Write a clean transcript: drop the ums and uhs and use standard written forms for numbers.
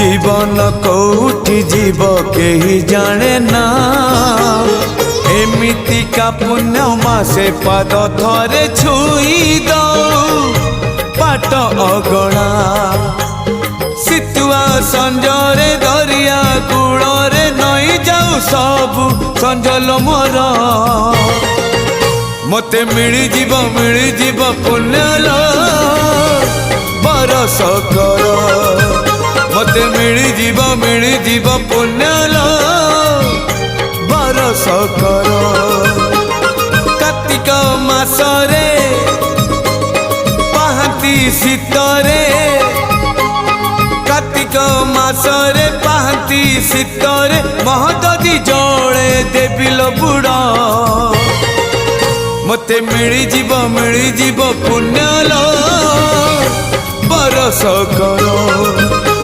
जीवन कौटी जीव केही जाने ना एमिति का पुण्य मासे पाद थरे छुई दो पाट अगणा सितुआ संजरे दरिया कूଳରେ नई जाऊ सबु संजल मोर मते मिली जीव पुण्यलो बरस कर मते मिली जीव पुण्यलो बरस कर कार्तिक मासरे पाहांती शीतरे कार्तिक मासरे पाहांती शीतरे महददी जले देविल बुड़ा मते मिली जीव पुण्यलो बरस कर।